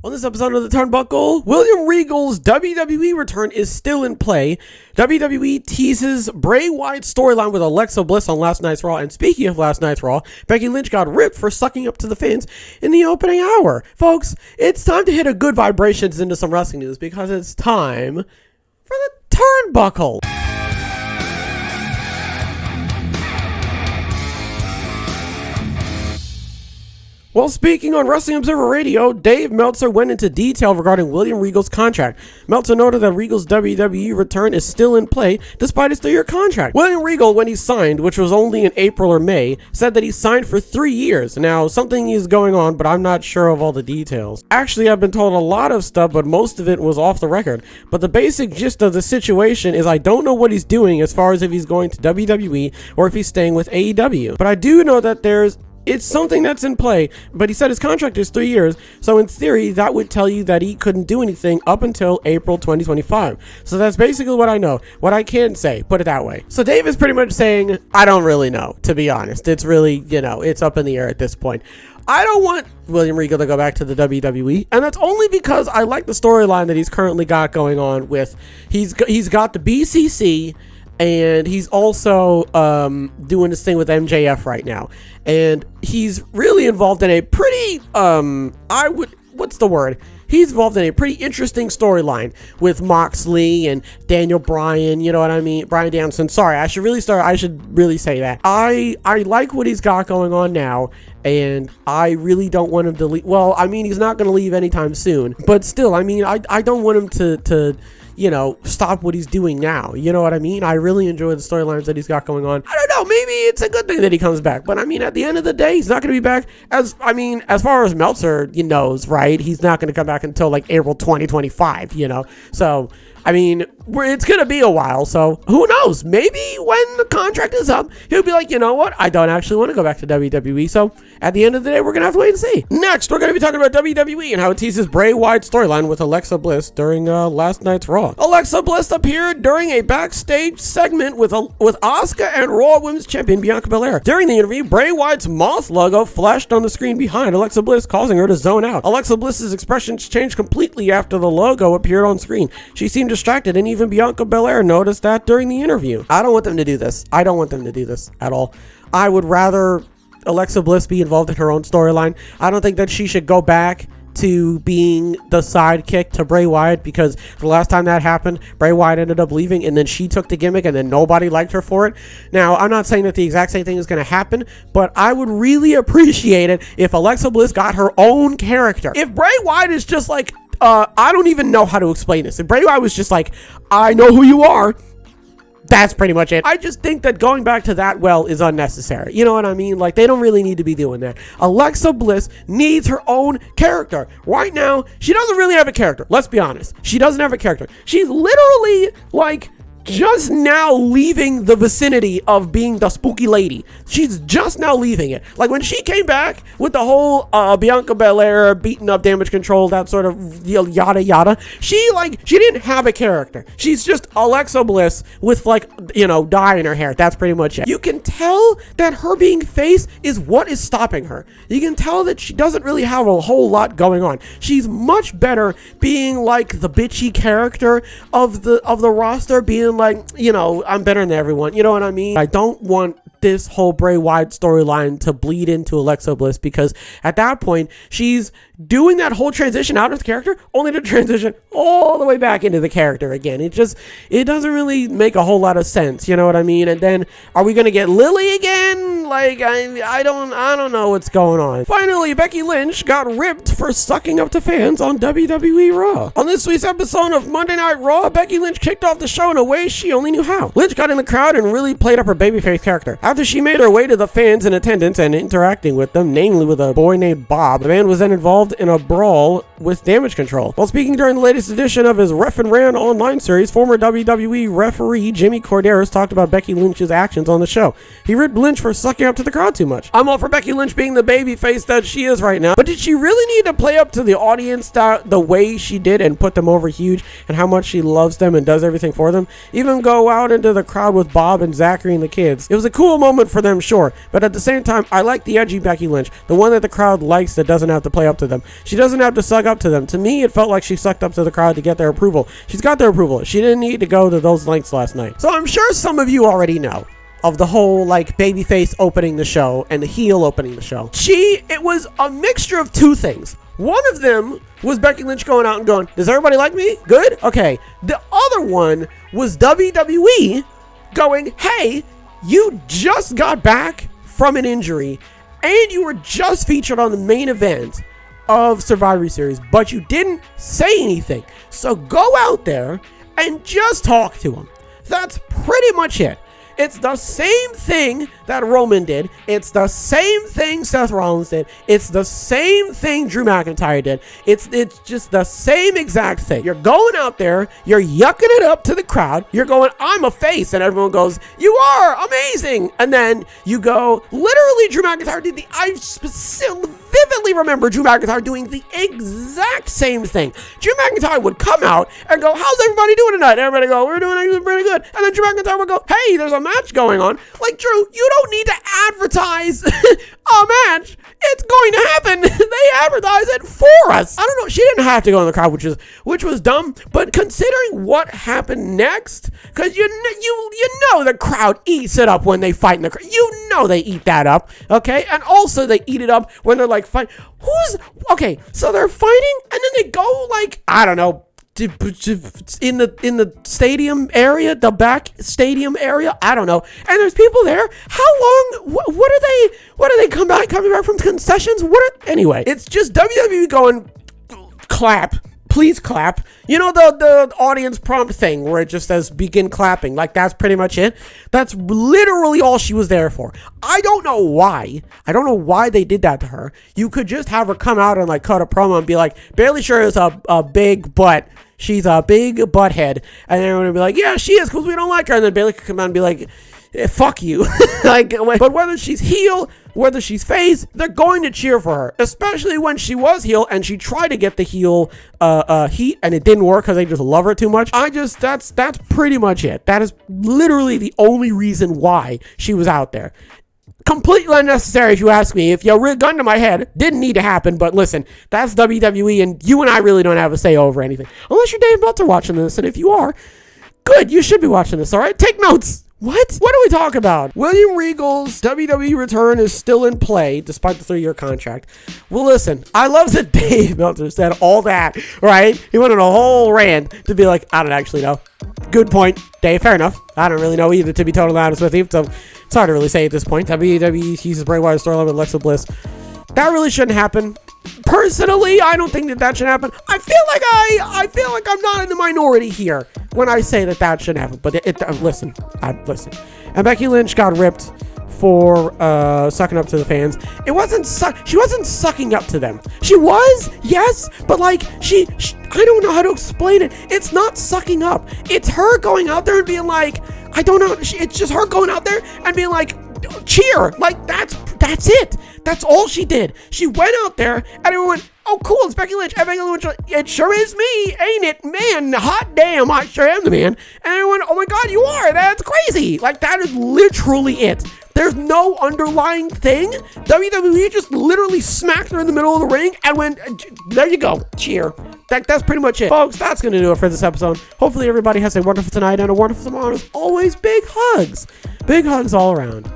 On this episode of the Turnbuckle, William Regal's WWE return is still in play. WWE teases Bray Wyatt's storyline with Alexa Bliss on last night's Raw. And speaking of last night's Raw, Becky Lynch got ripped for sucking up to the fans in the opening hour. Folks, it's time to hit a good vibrations into some wrestling news because it's time for the Turnbuckle. Well, speaking on Wrestling Observer Radio, Dave Meltzer went into detail regarding William Regal's contract. Meltzer noted that Regal's WWE return is still in play despite his 3-year contract. William Regal, when he signed, which was only in April or May, said that he signed for 3 years. Now, something is going on, but I'm not sure of all the details. Actually, I've been told a lot of stuff, but most of it was off the record. But the basic gist of the situation is I don't know what he's doing as far as if he's going to WWE or if he's staying with AEW. But I do know that it's something that's in play, but he said his contract is 3 years, so in theory, that would tell you that he couldn't do anything up until April 2025. So that's basically what I know, what I can say, put it that way. So Dave is pretty much saying, I don't really know, to be honest. It's really, it's up in the air at this point. I don't want William Regal to go back to the WWE, and that's only because I like the storyline that he's currently got going on with, he's got the BCC, and he's also doing this thing with MJF right now. And he's really involved in a pretty, He's involved in a pretty interesting storyline with Moxley and Daniel Bryan, you know what I mean? Bryan Danielson. Sorry, I should really say that. I like what he's got going on now, and I really don't want him to leave. Well, I mean, he's not going to leave anytime soon, but still, I mean, I don't want him to stop what he's doing now. You know what I mean? I really enjoy the storylines that he's got going on. I don't know, maybe it's a good thing that he comes back, but I mean, at the end of the day, he's not going to be back as far as Meltzer knows, right? He's not going to come back until like April 2025, so I mean, it's going to be a while, so who knows? Maybe when the contract is up, he'll be like, you know what? I don't actually want to go back to WWE, so at the end of the day, we're going to have to wait and see. Next, we're going to be talking about WWE and how it teases Bray Wyatt's storyline with Alexa Bliss during last night's Raw. Alexa Bliss appeared during a backstage segment with Asuka and Raw Women's Champion Bianca Belair. During the interview, Bray Wyatt's moth logo flashed on the screen behind Alexa Bliss, causing her to zone out. Alexa Bliss's expressions changed completely after the logo appeared on screen. She seemed distracted, and even Bianca Belair noticed that during the interview. I don't want them to do this. I don't want them to do this at all. I would rather Alexa Bliss be involved in her own storyline. I don't think that she should go back to being the sidekick to Bray Wyatt, because the last time that happened, Bray Wyatt ended up leaving, and then she took the gimmick, and then nobody liked her for it. Now, I'm not saying that the exact same thing is going to happen, but I would really appreciate it if Alexa Bliss got her own character. If Bray Wyatt is just like, I don't even know how to explain this. If Bray Wyatt was just like, I know who you are, that's pretty much it. I just think that going back to that well is unnecessary. You know what I mean? Like, they don't really need to be doing that. Alexa Bliss needs her own character. Right now, she doesn't really have a character. Let's be honest. She doesn't have a character. She's literally, like, just now leaving the vicinity of being the spooky lady. She's just now leaving it. Like, when she came back with the whole Bianca Belair beating up Damage Control, that sort of yada yada, she didn't have a character. She's just Alexa Bliss with dye in her hair. That's pretty much it. You can tell that her being face is what is stopping her. You can tell that she doesn't really have a whole lot going on. She's much better being like the bitchy character of the roster, being like, I'm better than everyone. You know what I mean? I don't want this whole Bray Wyatt storyline to bleed into Alexa Bliss, because at that point, she's doing that whole transition out of the character only to transition all the way back into the character again. It doesn't really make a whole lot of sense. You know what I mean? And then are we going to get Lily again? Like, I don't know what's going on. Finally, Becky Lynch got ripped for sucking up to fans on WWE Raw. On this week's episode of Monday Night Raw, Becky Lynch kicked off the show in a way she only knew how. Lynch got in the crowd and really played up her babyface character. After she made her way to the fans in attendance and interacting with them, namely with a boy named Bob, the man was then involved in a brawl with Damage Control. While speaking during the latest edition of his Ref and Ran online series, former WWE referee Jimmy Corderas talked about Becky Lynch's actions on the show. He ripped Lynch for sucking up to the crowd too much. I'm all for Becky Lynch being the baby face that she is right now, but did she really need to play up to the audience the way she did and put them over huge and how much she loves them and does everything for them? Even go out into the crowd with Bob and Zachary and the kids. It was a cool moment for them, sure. But at the same time, I like the edgy Becky Lynch, the one that the crowd likes that doesn't have to play up to them. She doesn't have to suck up to them. To me, it felt like she sucked up to the crowd to get their approval. She's got their approval. She didn't need to go to those lengths last night. So I'm sure some of you already know of the whole like babyface opening the show and the heel opening the show. It was a mixture of two things. One of them was Becky Lynch going out and going, does everybody like me? Good? Okay. The other one was WWE going, hey, you just got back from an injury and you were just featured on the main event of Survivor Series, but you didn't say anything. So go out there and just talk to him. That's pretty much it. It's the same thing that Roman did. It's the same thing Seth Rollins did. It's the same thing Drew McIntyre did. It's just the same exact thing. You're going out there, you're yucking it up to the crowd. You're going, I'm a face, and everyone goes, you are amazing. And then you go, literally, Drew McIntyre did I vividly remember Drew McIntyre doing the exact same thing. Drew McIntyre would come out and go, how's everybody doing tonight? Everybody go, we're doing actually pretty good. And then Drew McIntyre would go, hey, there's a match going on. Like, Drew, you don't need to advertise a match. It's going to happen. They advertise it for us. I don't know. She didn't have to go in the crowd, which was dumb. But considering what happened next, because you know the crowd eats it up when they fight in the crowd. You know they eat that up, okay? And also they eat it up when they're like fight. Okay? So they're fighting, and then they go like, I don't know, in the stadium area, the back stadium area, I don't know, and there's people there. How long? What are they coming back from concessions? Anyway, it's just WWE going, clap, please clap. You know the audience prompt thing where it just says begin clapping. Like, that's pretty much it. That's literally all she was there for. I don't know why they did that to her. You could just have her come out and like cut a promo and be like, Bayley sure is a big butt. She's a big butthead. And everyone would be like, yeah, she is, because we don't like her. And then Bayley could come out and be like, fuck you. But whether she's heel, whether she's face, they're going to cheer for her, especially when she was heel and she tried to get the heel heat and it didn't work because they just love her too much. That's pretty much it. That is literally the only reason why she was out there. Completely unnecessary if you ask me. If you gun to my head, didn't need to happen, but listen, that's WWE, and you and I really don't have a say over anything. Unless you're Dave Meltzer watching this, and if you are, good, you should be watching this, all right? Take notes. What do we talk about? William Regal's WWE return is still in play, despite the 3-year contract. Well, listen, I love that Dave Meltzer said all that, right? He went on a whole rant to be like, I don't actually know. Good point, Dave, fair enough. I don't really know either, to be totally honest with you, so it's hard to really say at this point. WWE uses Bray Wyatt storyline with Alexa Bliss. That really shouldn't happen. Personally, I don't think that should happen. I feel like I'm not in the minority here when I say that shouldn't happen. But listen. And Becky Lynch got ripped for sucking up to the fans. She wasn't sucking up to them. She was, yes, but like I don't know how to explain it. It's not sucking up. It's her going out there and being like, I don't know. It's just her going out there and being like, cheer. Like, that's it. That's all she did. She went out there and everyone went, oh, cool, it's Becky Lynch. And Becky Lynch, it sure is me, ain't it? Man, hot damn, I sure am the man. And everyone, oh my God, you are. That's crazy. Like, that is literally it. There's no underlying thing. WWE just literally smacked her in the middle of the ring and went, there you go, cheer. That's pretty much it. Folks, that's going to do it for this episode. Hopefully everybody has a wonderful tonight and a wonderful tomorrow. As always, big hugs. Big hugs all around.